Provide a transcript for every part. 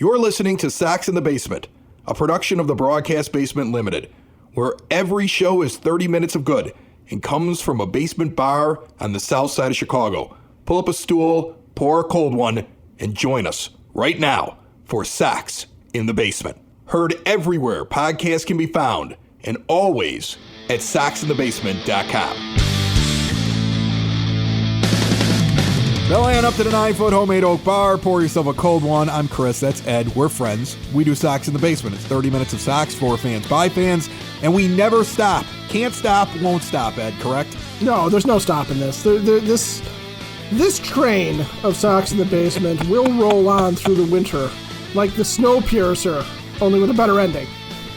You're listening to Sox in the Basement, a production of the Broadcast Basement Limited, where every show is 30 minutes of good and comes from a basement bar on the south side of Chicago. Pull up a stool, pour a cold one, and join us right now for Sox in the Basement. Heard everywhere podcasts can be found, and always at soxinthebasement.com. Bellying up to the 9-foot homemade oak bar, pour yourself a cold one. I'm Chris, that's Ed, we're friends. We do Sox in the Basement. It's 30 minutes of Sox for fans, by fans, and we never stop. Can't stop, won't stop, Ed, correct? No, there's no stopping this. This train of Sox in the Basement will roll on through the winter like the Snowpiercer, only with a better ending.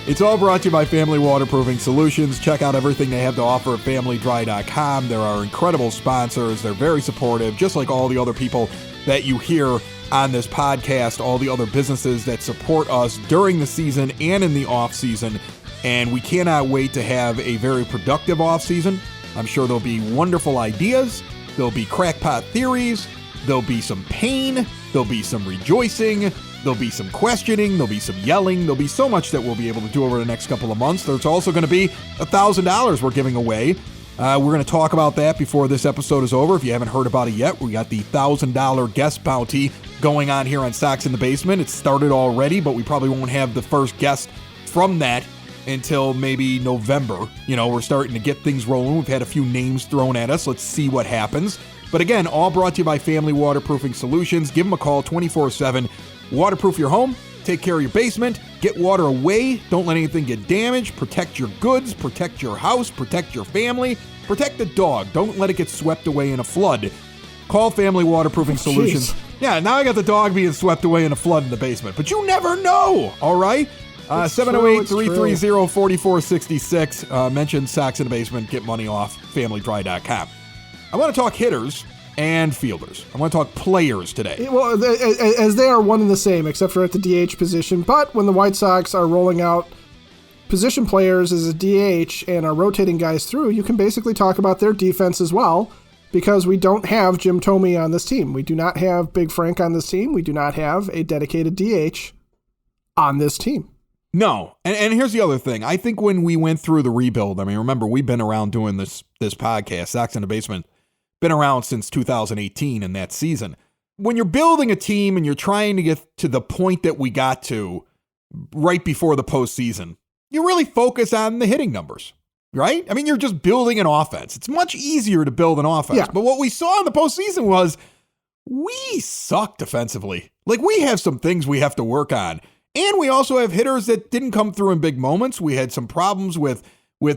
It's all brought to you by Family Waterproofing Solutions. Check out everything they have to offer at familydry.com. They're our incredible sponsors. They're very supportive, just like all the other people that you hear on this podcast, all the other businesses that support us during the season and in the off season. And we cannot wait to have a very productive off season. I'm sure there'll be wonderful ideas. There'll be crackpot theories. There'll be some pain. There'll be some rejoicing. There'll be some questioning, there'll be some yelling, there'll be so much that we'll be able to do over the next couple of months. There's also going to be $1,000 we're giving away. We're going to talk about that before this episode is over. If you haven't heard about it yet, we got the $1,000 guest bounty going on here on Sox in the Basement. It's started already, but we probably won't have the first guest from that until maybe November. You know, we're starting to get things rolling. We've had a few names thrown at us. Let's see what happens. But again, all brought to you by Family Waterproofing Solutions. Give them a call 24/7. Waterproof your home, take care of your basement, get water away, don't let anything get damaged, protect your goods, protect your house, protect your family, protect the dog, don't let it get swept away in a flood. Call Family Waterproofing Solutions. Yeah, now I got the dog being swept away in a flood in the basement, but you never know, all right? 708-330-4466. Mention Sox in the Basement, get money off familydry.com. I want to talk hitters and fielders. I want to talk players today. Well, as they are one and the same, except for at the DH position. But when the White Sox are rolling out position players as a DH and are rotating guys through, you can basically talk about their defense as well, because we don't have Jim Thome on this team. We do not have Big Frank on this team. We do not have a dedicated DH on this team. No, and here's the other thing. I think when we went through the rebuild, I mean, remember, we've been around doing this podcast, Sox in the Basement, been around since 2018 in that season. When you're building a team and you're trying to get to the point that we got to right before the postseason, you really focus on the hitting numbers, right? I mean, you're just building an offense. It's much easier to build an offense. Yeah. But what we saw in the postseason was we suck defensively. Like, we have some things we have to work on. And we also have hitters that didn't come through in big moments. We had some problems with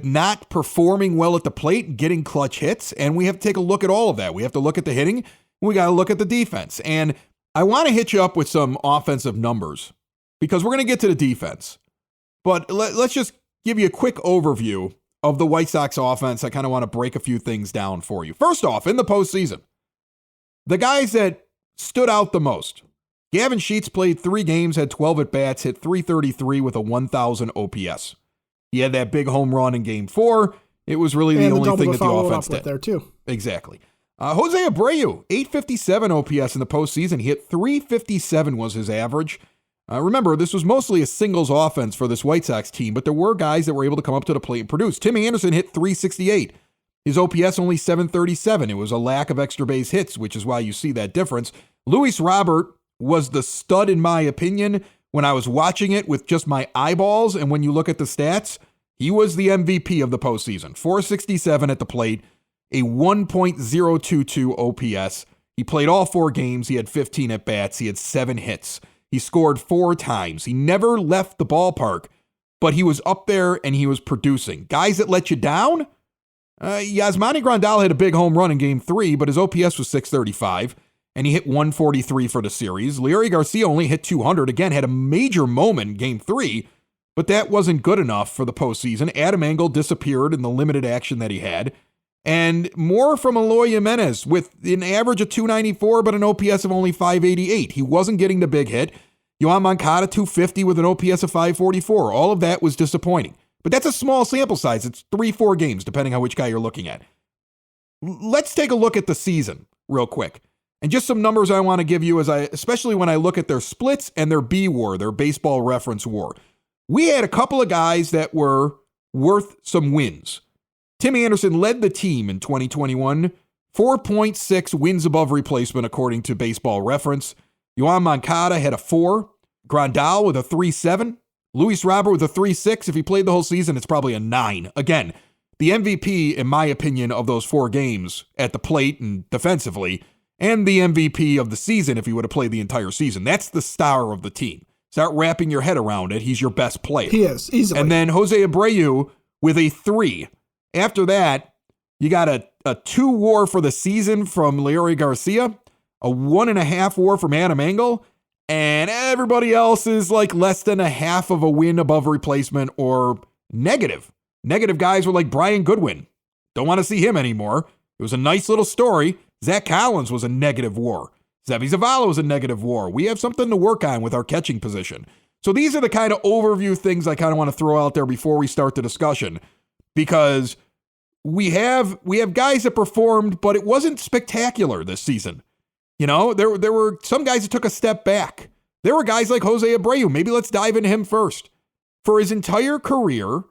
not performing well at the plate and getting clutch hits, and we have to take a look at all of that. We have to look at the hitting, and we got to look at the defense. And I want to hit you up with some offensive numbers because we're going to get to the defense. But let's just give you a quick overview of the White Sox offense. I kind of want to break a few things down for you. First off, in the postseason, the guys that stood out the most. Gavin Sheets played 3 games, had 12 at-bats, hit .333 with a 1,000 OPS. He had that big home run in Game 4. It was really the only thing that the offense did. There too. Exactly. Jose Abreu, 857 OPS in the postseason. He hit .357 was his average. Remember, this was mostly a singles offense for this White Sox team, but there were guys that were able to come up to the plate and produce. Tim Anderson hit .368. His OPS only .737. It was a lack of extra base hits, which is why you see that difference. Luis Robert was the stud, in my opinion, when I was watching it with just my eyeballs, and when you look at the stats, he was the MVP of the postseason. .467 at the plate, a 1.022 OPS. He played all 4 games. He had 15 at-bats. He had 7 hits. He scored 4 times. He never left the ballpark, but he was up there and he was producing. Guys that let you down? Yasmani Grandal had a big home run in Game 3, but his OPS was .635. And he hit 143 for the series. Leury Garcia only hit 200. Again, had a major moment in Game 3, but that wasn't good enough for the postseason. Adam Engel disappeared in the limited action that he had. And more from Eloy Jimenez with an average of .294, but an OPS of only .588. He wasn't getting the big hit. Yohan Moncada, .250 with an OPS of .544. All of that was disappointing. But that's a small sample size. It's 3-4 games, depending on which guy you're looking at. Let's take a look at the season real quick. And just some numbers I want to give you especially when I look at their splits and their B WAR, their baseball reference WAR. We had a couple of guys that were worth some wins. Tim Anderson led the team in 2021, 4.6 wins above replacement according to Baseball Reference. Yoan Moncada had a 4. Grandal with a 3.7. Luis Robert with a 3.6. If he played the whole season, it's probably a 9. Again, the MVP, in my opinion, of those 4 games at the plate and defensively, and the MVP of the season if he would have played the entire season. That's the star of the team. Start wrapping your head around it. He's your best player. He is, easily. And then Jose Abreu with a 3. After that, you got a 2 WAR for the season from Leury Garcia, a 1.5 WAR from Adam Engel, and everybody else is like less than a half of a win above replacement or negative. Negative guys were like Brian Goodwin. Don't want to see him anymore. It was a nice little story. Zach Collins was a negative WAR. Zevi Zavala was a negative WAR. We have something to work on with our catching position. So these are the kind of overview things I kind of want to throw out there before we start the discussion, because we have guys that performed, but it wasn't spectacular this season. You know, there were some guys that took a step back. There were guys like Jose Abreu. Maybe let's dive into him first. For his entire career,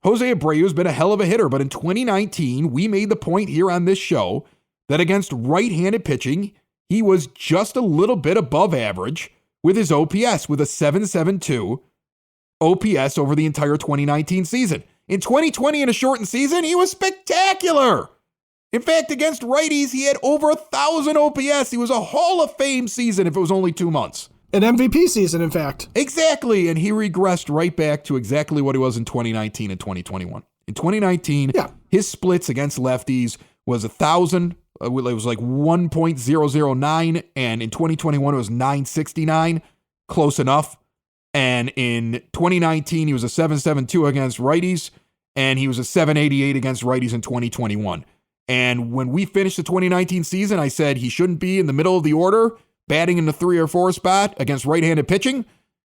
Jose Abreu has been a hell of a hitter, but in 2019, we made the point here on this show that against right-handed pitching, he was just a little bit above average with his OPS, with a 7.72 OPS over the entire 2019 season. In 2020, in a shortened season, he was spectacular. In fact, against righties, he had over 1,000 OPS. He was a Hall of Fame season if it was only 2 months. An MVP season, in fact. Exactly, and he regressed right back to exactly what he was in 2019 and 2021. In 2019, his splits against lefties was 1,000. It was like 1.009, and in 2021, it was 969. Close enough. And in 2019, he was a 7.72 against righties, and he was a 7.88 against righties in 2021. And when we finished the 2019 season, I said he shouldn't be in the middle of the order, batting in the 3 or 4 spot against right-handed pitching.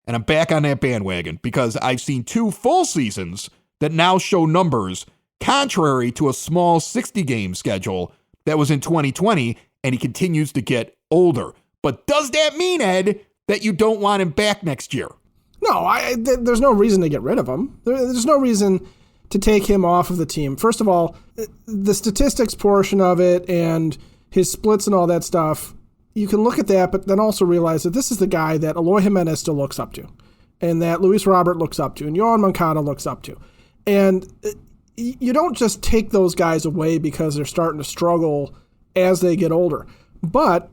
And I'm back on that bandwagon because I've seen 2 full seasons that now show numbers contrary to a small 60-game schedule that was in 2020, and he continues to get older. But does that mean, Ed, that you don't want him back next year? No, there's no reason to get rid of him. There's no reason to take him off of the team. First of all, the statistics portion of it and his splits and all that stuff, you can look at that, but then also realize that this is the guy that Eloy Jimenez still looks up to, and that Luis Robert looks up to, and Yoan Moncada looks up to. And you don't just take those guys away because they're starting to struggle as they get older. But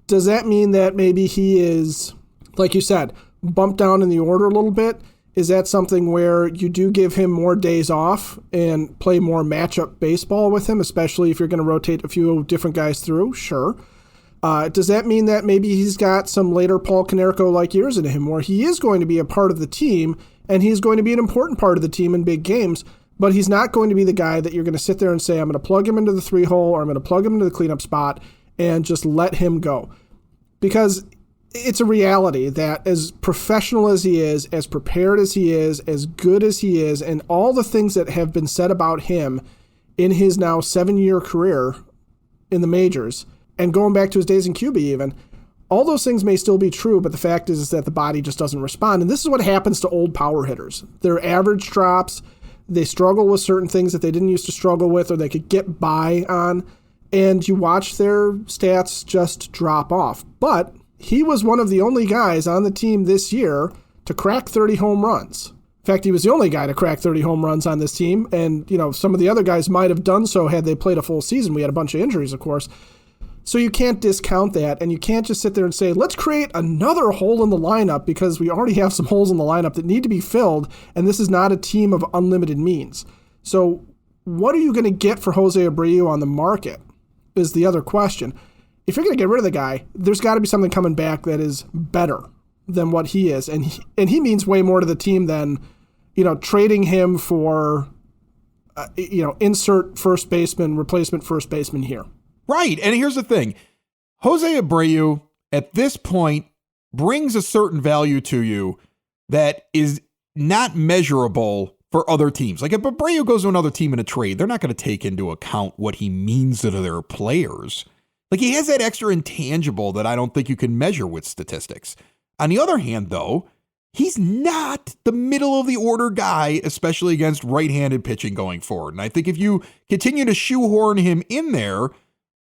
does that mean that maybe he is, like you said, bumped down in the order a little bit? Is that something where you do give him more days off and play more matchup baseball with him, especially if you're going to rotate a few different guys through? Sure. Does that mean that maybe he's got some later Paul Konerko-like years in him where he is going to be a part of the team and he's going to be an important part of the team in big games, but he's not going to be the guy that you're going to sit there and say, I'm going to plug him into the 3-hole or I'm going to plug him into the cleanup spot and just let him go? Because it's a reality that as professional as he is, as prepared as he is, as good as he is, and all the things that have been said about him in his now 7-year career in the majors, and going back to his days in Cuba even, all those things may still be true, but the fact is that the body just doesn't respond. And this is what happens to old power hitters. Their average drops, they struggle with certain things that they didn't used to struggle with or they could get by on, and you watch their stats just drop off. But he was one of the only guys on the team this year to crack 30 home runs. In fact, he was the only guy to crack 30 home runs on this team. And, you know, some of the other guys might have done so had they played a full season. We had a bunch of injuries, of course. So you can't discount that. And you can't just sit there and say, let's create another hole in the lineup because we already have some holes in the lineup that need to be filled. And this is not a team of unlimited means. So what are you going to get for Jose Abreu on the market is the other question. If you're going to get rid of the guy, there's got to be something coming back that is better than what he is. And he means way more to the team than, you know, trading him for, insert first baseman, replacement first baseman here. Right. And here's the thing. Jose Abreu at this point brings a certain value to you that is not measurable for other teams. Like if Abreu goes to another team in a trade, they're not going to take into account what he means to their players. Like, he has that extra intangible that I don't think you can measure with statistics. On the other hand, though, he's not the middle of the order guy, especially against right-handed pitching going forward. And I think if you continue to shoehorn him in there,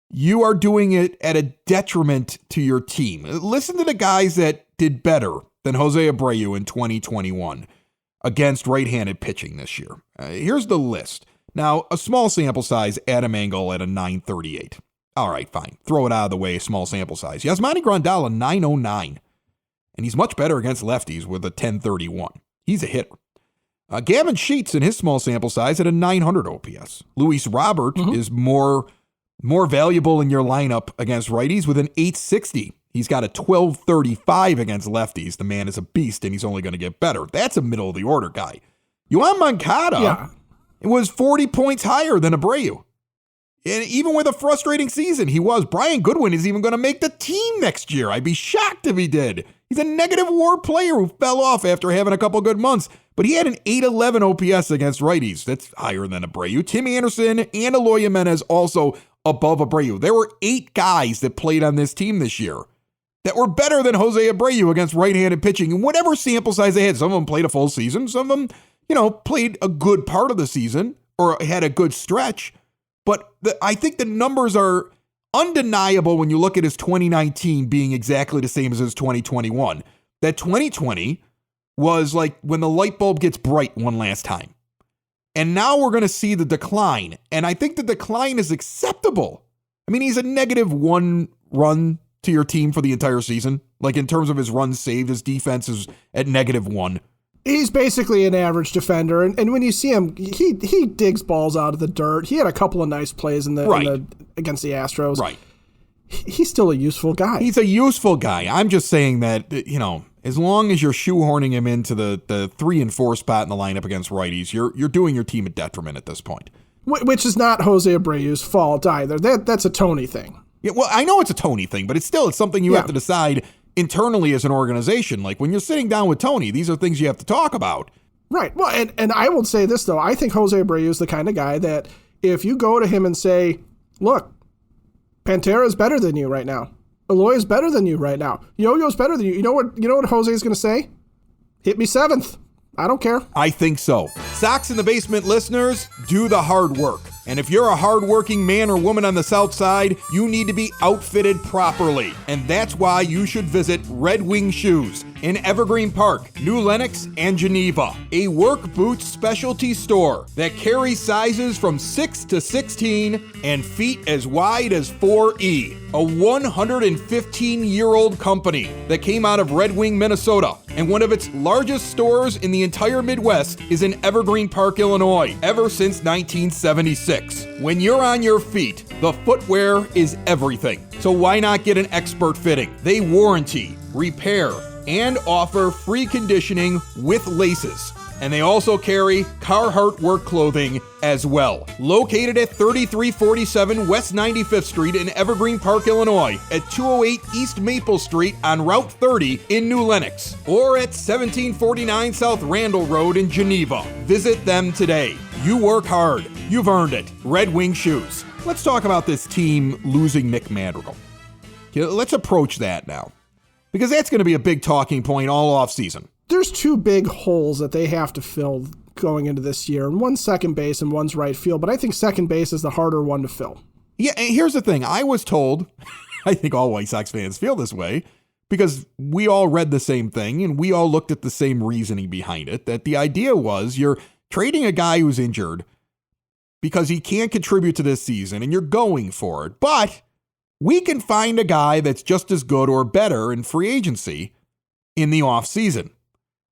you are doing it at a detriment to your team. Listen to the guys that did better than Jose Abreu in 2021 against right-handed pitching this year. Here's the list. Now, a small sample size, Adam Engel at a 938. All right, fine. Throw it out of the way, small sample size. Yasmani Grandal, a 909. And he's much better against lefties with a 1031. He's a hitter. Gavin Sheets in his small sample size at a 900 OPS. Luis Robert is more valuable in your lineup against righties with an 860. He's got a 1235 against lefties. The man is a beast, and he's only going to get better. That's a middle-of-the-order guy. Yohan Moncada was 40 points higher than Abreu. And even with a frustrating season, he was. Brian Goodwin is even going to make the team next year. I'd be shocked if he did. He's a negative WAR player who fell off after having a couple good months. But he had an 811 OPS against righties. That's higher than Abreu. Tim Anderson and Eloy Jimenez also above Abreu. There were 8 guys that played on this team this year that were better than Jose Abreu against right-handed pitching. And whatever sample size they had, some of them played a full season. Some of them, played a good part of the season or had a good stretch. But I think the numbers are undeniable when you look at his 2019 being exactly the same as his 2021. That 2020 was like when the light bulb gets bright one last time. And now we're going to see the decline. And I think the decline is acceptable. I mean, he's a -1 run to your team for the entire season. Like in terms of his runs saved, his defense is at -1. He's basically an average defender, and when you see him, he digs balls out of the dirt. He had a couple of nice plays against the Astros. Right. He's still a useful guy. He's a useful guy. I'm just saying that, as long as you're shoehorning him into the 3 and 4 spot in the lineup against righties, you're doing your team a detriment at this point. Which is not Jose Abreu's fault either. That's a Tony thing. Yeah, well, I know it's a Tony thing, but it's something you have to decide internally as an organization. Like when you're sitting down with Tony, these are things you have to talk about. Right. Well, and I will say this, though. I think Jose Abreu is the kind of guy that if you go to him and say, look, Pantera is better than you right now. Eloy is better than you right now. Yo-Yo's better than you. You know what Jose is going to say? Hit me 7th. I don't care. I think so. Sox in the Basement listeners, do the hard work. And if you're a hardworking man or woman on the South Side, you need to be outfitted properly. And that's why you should visit Red Wing Shoes in Evergreen Park, New Lenox, and Geneva. A work boots specialty store that carries sizes from 6 to 16 and feet as wide as 4E. A 115-year-old company that came out of Red Wing, Minnesota. And one of its largest stores in the entire Midwest is in Evergreen Park, Illinois, ever since 1976. When you're on your feet, the footwear is everything. So why not get an expert fitting? They warranty, repair, and offer free conditioning with laces. And they also carry Carhartt work clothing as well. Located at 3347 West 95th Street in Evergreen Park, Illinois, at 208 East Maple Street on Route 30 in New Lenox, or at 1749 South Randall Road in Geneva. Visit them today. You work hard. You've earned it. Red Wing Shoes. Let's talk about this team losing Nick Madrigal. Let's approach that now, because that's going to be a big talking point all offseason. There's 2 big holes that they have to fill going into this year, and one's second base and one's right field, but I think second base is the harder one to fill. Yeah, and here's the thing. I was told, I think all White Sox fans feel this way, because we all read the same thing and we all looked at the same reasoning behind it, that the idea was you're trading a guy who's injured because he can't contribute to this season and you're going for it, but we can find a guy that's just as good or better in free agency in the offseason.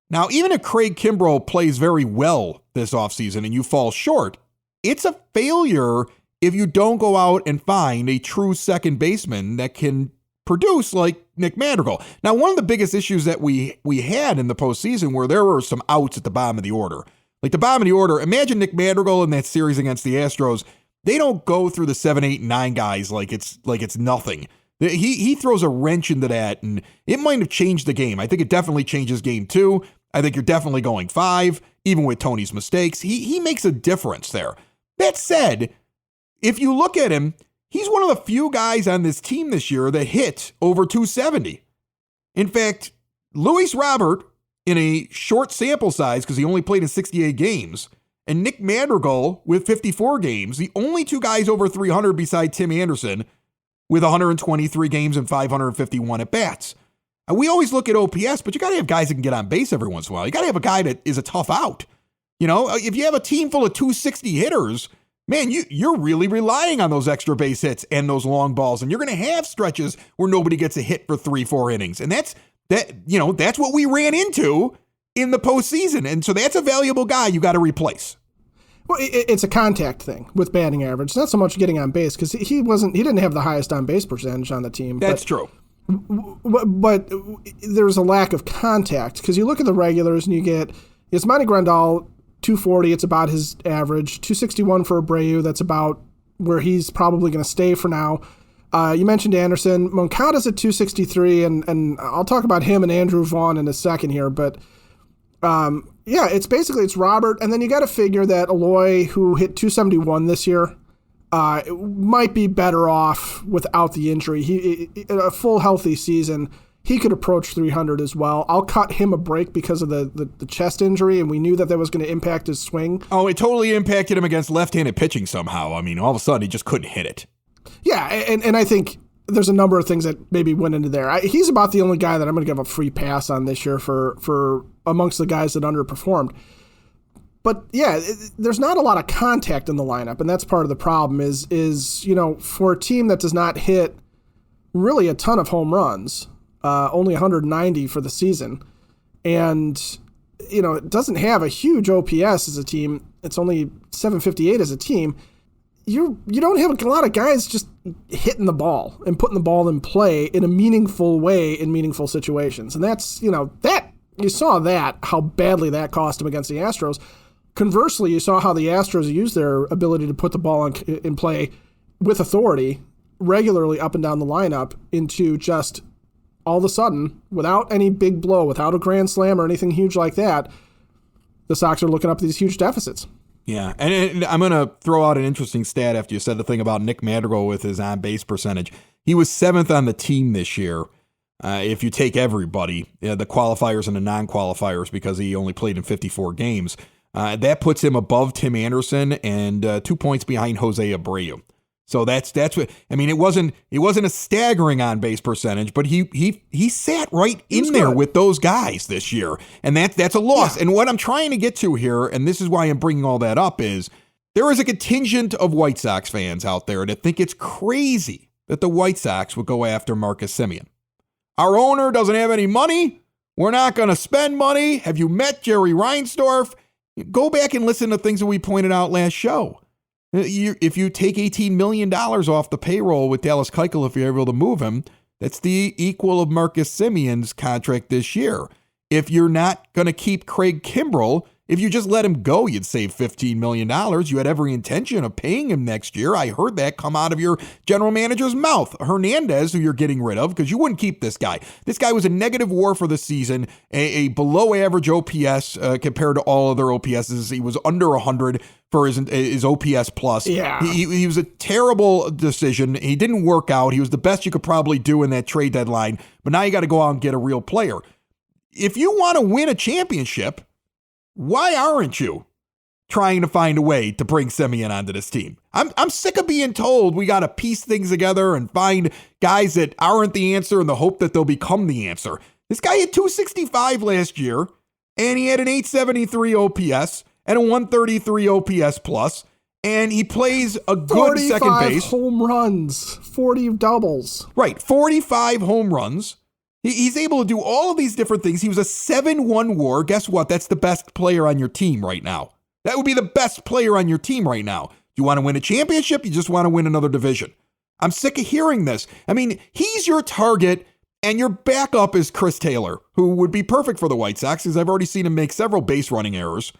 Now, even if Craig Kimbrell plays very well this offseason and you fall short, it's a failure if you don't go out and find a true second baseman that can produce like Nick Madrigal. Now, one of the biggest issues that we had in the postseason were there were some outs at the bottom of the order. Like the bottom of the order, imagine Nick Madrigal in that series against the Astros. They don't go through the 7, 8, and 9 guys like it's nothing. He throws a wrench into that, and it might have changed the game. I think it definitely changes game 2. I think you're definitely going 5, even with Tony's mistakes. He makes a difference there. That said, if you look at him, he's one of the few guys on this team this year that hit over 270. In fact, Luis Robert, in a short sample size, because he only played in 68 games, and Nick Madrigal with 54 games, the only two guys over 300 beside Tim Anderson with 123 games and 551 at-bats. And we always look at OPS, but you got to have guys that can get on base every once in a while. You got to have a guy that is a tough out. You know, if you have a team full of 260 hitters, man, you're really relying on those extra base hits and those long balls, and you're going to have stretches where nobody gets a hit for 3-4 innings. And that's what we ran into in the postseason. And so that's a valuable guy you got to replace. Well, it's a contact thing with batting average. It's not so much getting on base because he didn't have the highest on base percentage on the team. That's true. But there's a lack of contact because you look at the regulars and you get Yasmani Grandal, 240, it's about his average. 261 for Abreu, that's about where he's probably going to stay for now. You mentioned Anderson. Moncada's at 263, and I'll talk about him and Andrew Vaughn in a second here. But, it's Robert. And then you got to figure that Eloy, who hit 271 this year, might be better off without the injury. A full healthy season, he could approach 300 as well. I'll cut him a break because of the chest injury, and we knew that was going to impact his swing. Oh, it totally impacted him against left-handed pitching somehow. I mean, all of a sudden, he just couldn't hit it. Yeah, and I think there's a number of things that maybe went into there. He's about the only guy that I'm going to give a free pass on this year for amongst the guys that underperformed. But yeah, there's not a lot of contact in the lineup, and that's part of the problem is for a team that does not hit really a ton of home runs, only 190 for the season, and it doesn't have a huge OPS as a team. It's only 758 as a team. You don't have a lot of guys just hitting the ball and putting the ball in play in a meaningful way in meaningful situations, and that's that you saw that how badly that cost him against the Astros. Conversely, you saw how the Astros used their ability to put the ball in play with authority regularly up and down the lineup into just all of a sudden, without any big blow, without a grand slam or anything huge like that, the Sox are looking up these huge deficits. Yeah, and I'm going to throw out an interesting stat after you said the thing about Nick Madrigal with his on-base percentage. He was 7th on the team this year. If you take everybody, the qualifiers and the non-qualifiers, because he only played in 54 games. That puts him above Tim Anderson and 2 points behind Jose Abreu. So that's what I mean. It wasn't a staggering on base percentage, but he sat right in there with those guys this year, and that's a loss. Yeah. And what I'm trying to get to here, and this is why I'm bringing all that up, is there is a contingent of White Sox fans out there that think it's crazy that the White Sox would go after Marcus Semien. Our owner doesn't have any money. We're not going to spend money. Have you met Jerry Reinsdorf? Go back and listen to things that we pointed out last show. If you take $18 million off the payroll with Dallas Keuchel, if you're able to move him, that's the equal of Marcus Semien's contract this year. If you're not going to keep Craig Kimbrell, if you just let him go, you'd save $15 million. You had every intention of paying him next year. I heard that come out of your general manager's mouth. Hernandez, who you're getting rid of, because you wouldn't keep this guy. This guy was a negative WAR for the season, a below average OPS compared to all other OPSs. He was under 100 for his OPS plus. Yeah. He was a terrible decision. He didn't work out. He was the best you could probably do in that trade deadline. But now you got to go out and get a real player. If you want to win a championship, why aren't you trying to find a way to bring Semien onto this team? I'm sick of being told we got to piece things together and find guys that aren't the answer in the hope that they'll become the answer. This guy had 265 last year, and he had an 873 OPS and a 133 OPS plus, and he plays a good second base. 45 home runs, 40 doubles. Right, 45 home runs. He's able to do all of these different things. He was a 7-1 WAR. Guess what? That's the best player on your team right now. That would be the best player on your team right now. Do you want to win a championship? You just want to win another division. I'm sick of hearing this. I mean, he's your target, and your backup is Chris Taylor, who would be perfect for the White Sox, because I've already seen him make several base running errors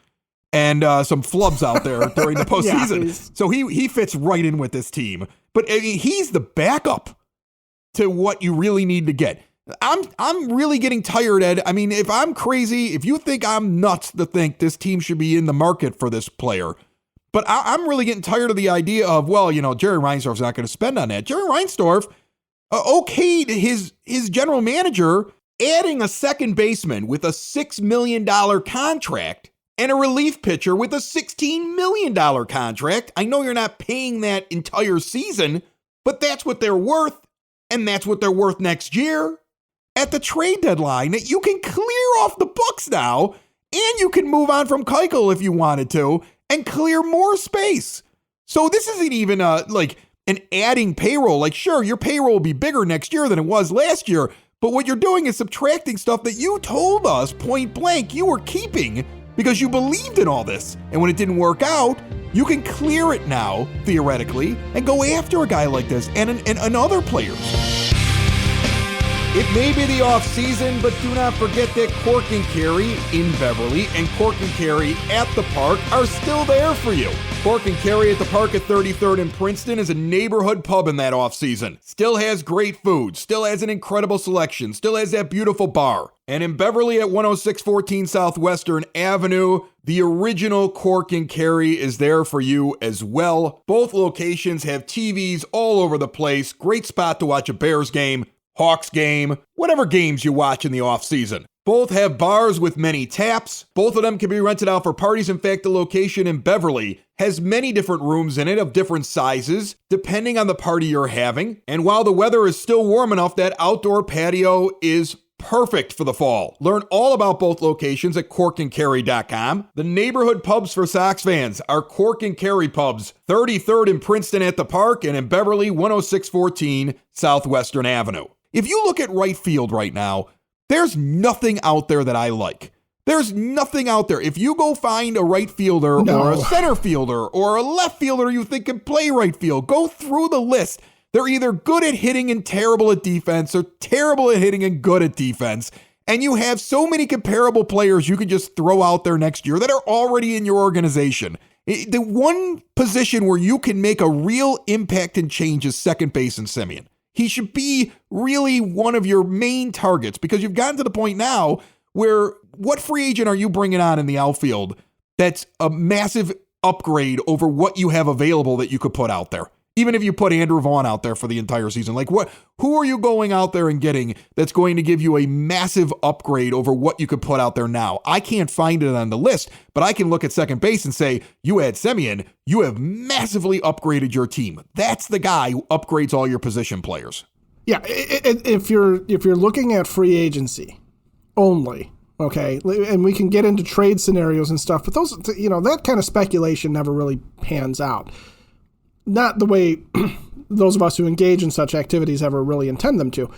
and some flubs out there during the postseason. Yeah, so he fits right in with this team. But I mean, he's the backup to what you really need to get. I'm really getting tired, Ed. I mean, if I'm crazy, if you think I'm nuts to think this team should be in the market for this player, But I'm really getting tired of the idea of, well, Jerry Reinsdorf's not going to spend on that. Jerry Reinsdorf okayed his general manager adding a second baseman with a $6 million contract and a relief pitcher with a $16 million contract. I know you're not paying that entire season, but that's what they're worth, and that's what they're worth next year. At the trade deadline, you can clear off the books now, and you can move on from Keuchel if you wanted to, and clear more space. So this isn't even like an adding payroll. Like, sure, your payroll will be bigger next year than it was last year, but what you're doing is subtracting stuff that you told us point blank you were keeping because you believed in all this. And when it didn't work out, you can clear it now, theoretically, and go after a guy like this and other players. It may be the off-season, but do not forget that Cork and Kerry in Beverly and Cork and Kerry at the Park are still there for you. Cork and Kerry at the Park at 33rd and Princeton is a neighborhood pub in that off-season. Still has great food, still has an incredible selection, still has that beautiful bar. And in Beverly at 10614 Southwestern Avenue, the original Cork and Kerry is there for you as well. Both locations have TVs all over the place. Great spot to watch a Bears game, Hawks game, whatever games you watch in the off-season. Both have bars with many taps. Both of them can be rented out for parties. In fact, the location in Beverly has many different rooms in it of different sizes, depending on the party you're having. And while the weather is still warm enough, that outdoor patio is perfect for the fall. Learn all about both locations at corkandkerry.com. The neighborhood pubs for Sox fans are Cork and Kerry pubs, 33rd in Princeton at the Park and in Beverly, 10614 Southwestern Avenue. If you look at right field right now, there's nothing out there that I like. There's nothing out there. If you go find a right fielder or a center fielder or a left fielder you think can play right field, go through the list. They're either good at hitting and terrible at defense or terrible at hitting and good at defense. And you have so many comparable players you can just throw out there next year that are already in your organization. The one position where you can make a real impact and change is second base in Semien. He should be really one of your main targets because you've gotten to the point now where what free agent are you bringing on in the outfield that's a massive upgrade over what you have available that you could put out there? Even if you put Andrew Vaughn out there for the entire season, like who are you going out there and getting that's going to give you a massive upgrade over what you could put out there now? I can't find it on the list, but I can look at second base and say, you add Semien, you have massively upgraded your team. That's the guy who upgrades all your position players. Yeah, if you're looking at free agency only, okay, and we can get into trade scenarios and stuff, but those, that kind of speculation never really pans out. Not the way those of us who engage in such activities ever really intend them to.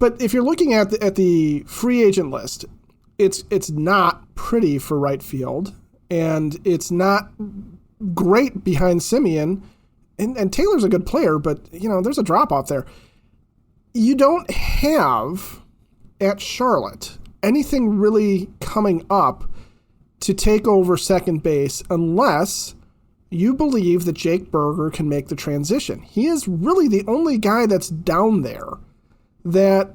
But if you're looking at the free agent list, it's not pretty for right field, and it's not great behind Semien. And Taylor's a good player, but there's a drop off there. You don't have at Charlotte anything really coming up to take over second base unless you believe that Jake Berger can make the transition. He is really the only guy that's down there that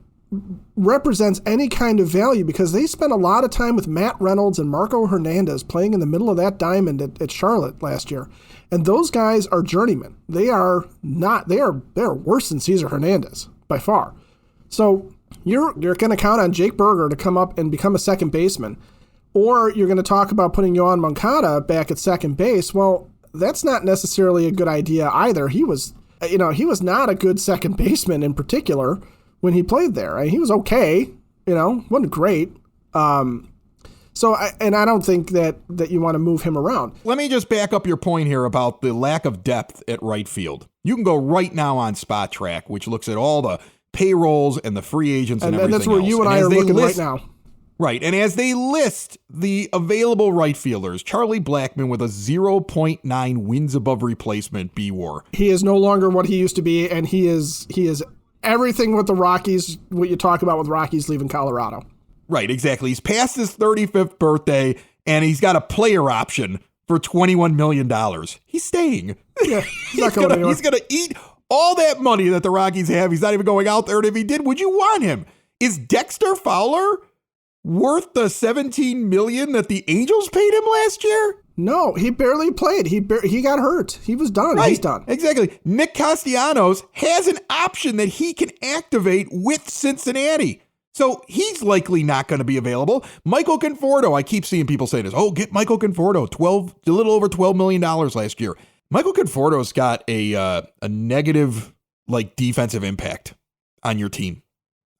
represents any kind of value because they spent a lot of time with Matt Reynolds and Marco Hernandez playing in the middle of that diamond at Charlotte last year. And those guys are journeymen. They are worse than Cesar Hernandez by far. So you're going to count on Jake Berger to come up and become a second baseman, or you're going to talk about putting Yohan Moncada back at second base. Well, that's not necessarily a good idea either. He was not a good second baseman in particular when he played there. I mean, he was okay, wasn't great. I don't think that you want to move him around. Let me just back up your point here about the lack of depth at right field. You can go right now on Spot Track, which looks at all the payrolls and the free agents and everything that's where else. You and I are looking right now. Right, and as they list the available right fielders, Charlie Blackmon with a 0.9 wins above replacement B-WAR. He is no longer what he used to be, and he is everything with the Rockies, what you talk about with Rockies leaving Colorado. Right, exactly. He's past his 35th birthday, and he's got a player option for $21 million. He's staying. Yeah, he's going to eat all that money that the Rockies have. He's not even going out there, and if he did, would you want him? Is Dexter Fowler worth the $17 million that the Angels paid him last year? No, he barely played. He got hurt. He was done. Right, He's done. exactly. Nick Castellanos has an option that he can activate with Cincinnati. So he's likely not going to be available. Michael Conforto, I keep seeing people say this. Oh, get Michael Conforto, a little over $12 million last year. Michael Conforto's got a negative defensive impact on your team.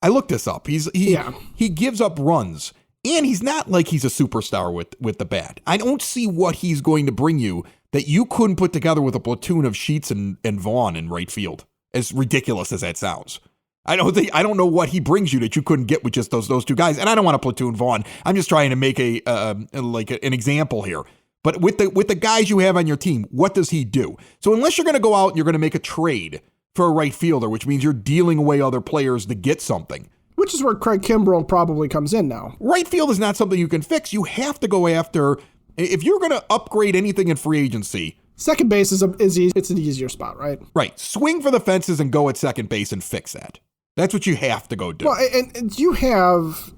I looked this up. He gives up runs, and he's not like he's a superstar with the bat. I don't see what he's going to bring you that you couldn't put together with a platoon of Sheets and Vaughn in right field. As ridiculous as that sounds. I don't know what he brings you that you couldn't get with just those two guys. And I don't want to platoon Vaughn. I'm just trying to make an example here. But with the guys you have on your team, what does he do? So unless you're going to go out and you're going to make a trade for a right fielder, which means you're dealing away other players to get something. Which is where Craig Kimbrell probably comes in now. Right field is not something you can fix. You have to go after, if you're going to upgrade anything in free agency. Second base is easy. It's an easier spot, right? Right. Swing for the fences and go at second base and fix that. That's what you have to go do. Well, and you have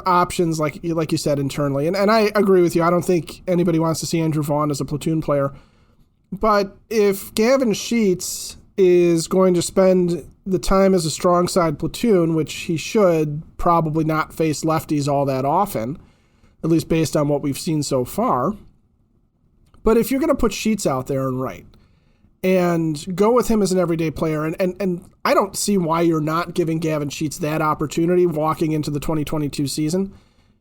options like you said internally, and I agree with you. I don't think anybody wants to see Andrew Vaughn as a platoon player. But if Gavin Sheets is going to spend the time as a strong side platoon, which he should probably not face lefties all that often, at least based on what we've seen so far. But if you're going to put Sheets out there and right, and go with him as an everyday player. And I don't see why you're not giving Gavin Sheets that opportunity walking into the 2022 season.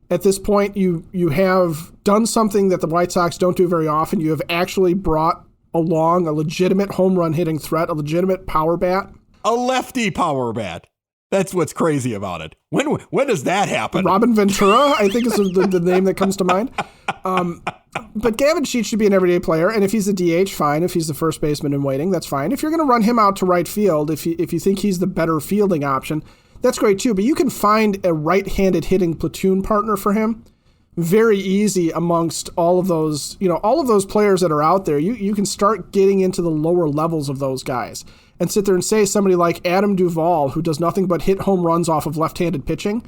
At this point, you have done something that the White Sox don't do very often. You have actually brought along a legitimate home run hitting threat, a legitimate power bat. A lefty power bat. That's what's crazy about it. When does that happen? Robin Ventura, I think is the name that comes to mind. But Gavin Sheets should be an everyday player, and if he's a DH, fine. If he's the first baseman in waiting, that's fine. If you're going to run him out to right field, if you think he's the better fielding option, that's great too. But you can find a right-handed hitting platoon partner for him very easy amongst all of those players that are out there. You can start getting into the lower levels of those guys and sit there and say somebody like Adam Duvall, who does nothing but hit home runs off of left-handed pitching,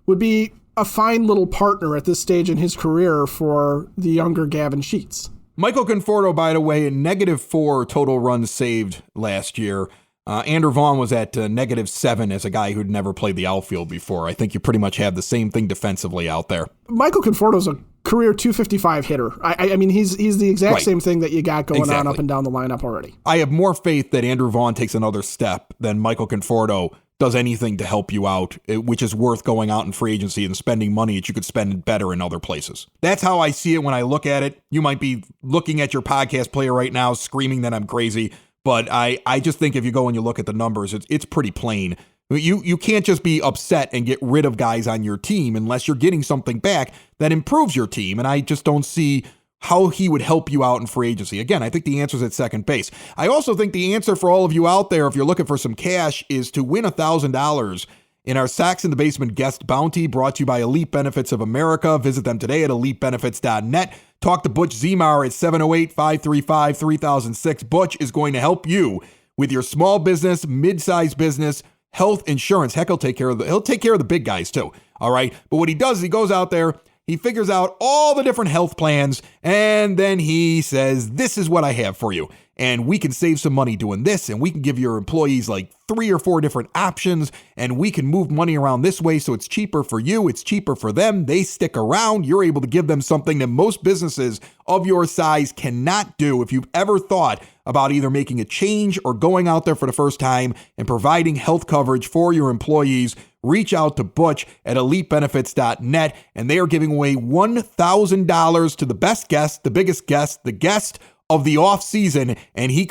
would be a fine little partner at this stage in his career for the younger Gavin Sheets. Michael Conforto, by the way, -4 total runs saved last year. Andrew Vaughn was at -7 as a guy who'd never played the outfield before. I think you pretty much have the same thing defensively out there. Michael Conforto's a career 255 hitter. I mean, he's the exact same thing that you got going on up and down the lineup already. I have more faith that Andrew Vaughn takes another step than Michael Conforto does anything to help you out, which is worth going out in free agency and spending money that you could spend better in other places. That's how I see it when I look at it. You might be looking at your podcast player right now, screaming that I'm crazy, but I just think if you go and you look at the numbers, it's pretty plain. You can't just be upset and get rid of guys on your team unless you're getting something back that improves your team, and I just don't see how he would help you out in free agency. Again, I think the answer is at second base. I also think the answer for all of you out there, if you're looking for some cash, is to win $1,000 in our Sox in the Basement guest bounty brought to you by Elite Benefits of America. Visit them today at elitebenefits.net. Talk to Butch Zemar at 708-535-3006. Butch is going to help you with your small business, mid-sized business, health insurance. Heck, he'll take care of the big guys too. All right. But what he does is he goes out there, he figures out all the different health plans, and then he says, this is what I have for you. And we can save some money doing this, and we can give your employees like 3 or 4 different options, and we can move money around this way so it's cheaper for you, it's cheaper for them, they stick around, you're able to give them something that most businesses of your size cannot do. If you've ever thought about either making a change or going out there for the first time and providing health coverage for your employees, reach out to Butch at elitebenefits.net, and they are giving away $1,000 to the best guest, the biggest guest, the guest of the off season, and he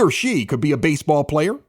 or she could be a baseball player.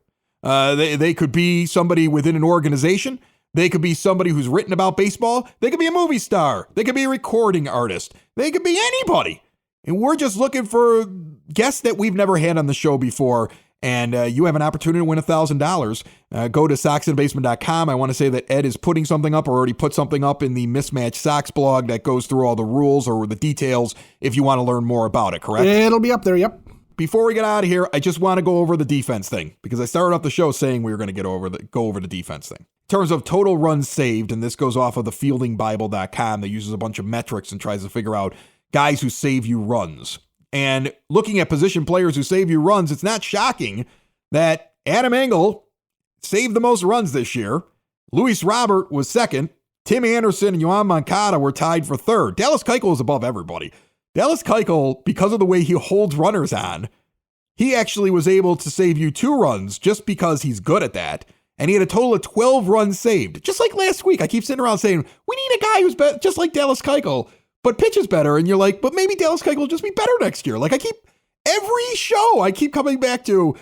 They could be somebody within an organization. They could be somebody who's written about baseball. They could be a movie star. They could be a recording artist. They could be anybody. And we're just looking for guests that we've never had on the show before. And you have an opportunity to win $1,000. Go to soxinthebasement.com. I want to say that Ed is putting something up or already put something up in the Mismatched Sox blog that goes through all the rules or the details if you want to learn more about it, correct? It'll be up there, yep. Before we get out of here, I just want to go over the defense thing because I started off the show saying we were going to go over the defense thing. In terms of total runs saved, and this goes off of the fieldingbible.com that uses a bunch of metrics and tries to figure out guys who save you runs. And looking at position players who save you runs, it's not shocking that Adam Engel saved the most runs this year. Luis Robert was second. Tim Anderson and Yoan Moncada were tied for third. Dallas Keuchel was above everybody. Dallas Keuchel, because of the way he holds runners on, he actually was able to save you 2 runs just because he's good at that. And he had a total of 12 runs saved. Just like last week, I keep sitting around saying, we need a guy who's just like Dallas Keuchel, but pitches better. And you're like, but maybe Dallas Keuchel will just be better next year. Like every show, I keep coming back to,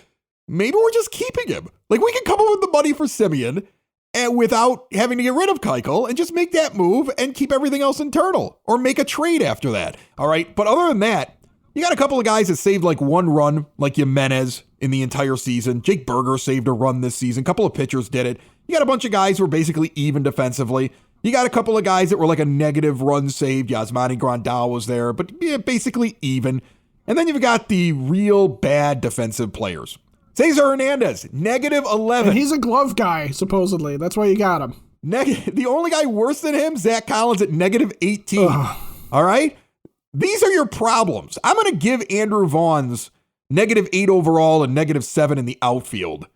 maybe we're just keeping him. Like we can come up with the money for Semien and without having to get rid of Keuchel and just make that move and keep everything else internal or make a trade after that. All right. But other than that, you got a couple of guys that saved like 1 run, like Jimenez in the entire season. Jake Berger saved a run this season. A couple of pitchers did it. You got a bunch of guys who are basically even defensively. You got a couple of guys that were like a negative run saved. Yasmani Grandal was there, but yeah, basically even. And then you've got the real bad defensive players. Cesar Hernandez, negative 11. And he's a glove guy, supposedly. That's why you got him. The only guy worse than him, Zach Collins at negative 18. All right? These are your problems. I'm going to give Andrew Vaughn's negative 8 overall and negative 7 in the outfield.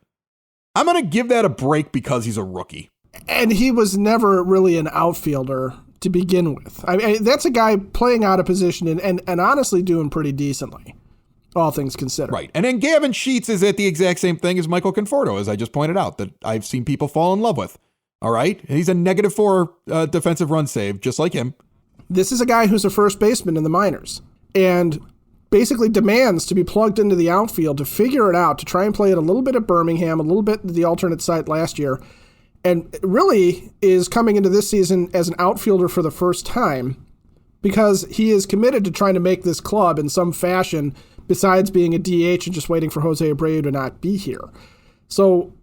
I'm going to give that a break because he's a rookie. And he was never really an outfielder to begin with. I mean, that's a guy playing out of position and honestly doing pretty decently, all things considered. Right. And then Gavin Sheets is at the exact same thing as Michael Conforto, as I just pointed out, that I've seen people fall in love with. All right? And he's a negative 4 defensive run save, just like him. This is a guy who's a first baseman in the minors and basically demands to be plugged into the outfield to figure it out, to try and play it a little bit at Birmingham, a little bit at the alternate site last year, and really is coming into this season as an outfielder for the first time because he is committed to trying to make this club in some fashion besides being a DH and just waiting for Jose Abreu to not be here. So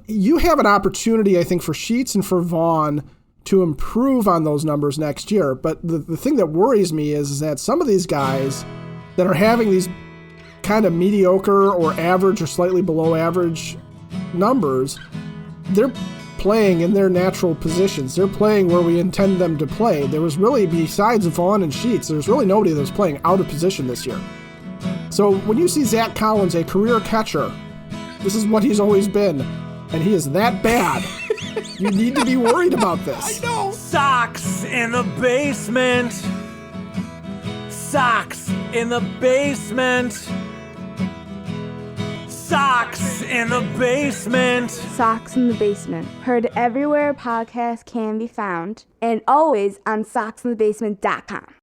you have an opportunity, I think, for Sheets and for Vaughn to improve on those numbers next year. But the thing that worries me is that some of these guys that are having these kind of mediocre or average or slightly below average numbers, they're playing in their natural positions. They're playing where we intend them to play. There was really, besides Vaughn and Sheets, there's really nobody that was playing out of position this year. So when you see Zach Collins, a career catcher, this is what he's always been, and he is that bad. You need to be worried about this. I know. Sox in the basement. Sox in the basement. Sox in the basement. Sox in the Basement. Heard everywhere podcasts can be found and always on soxinthebasement.com.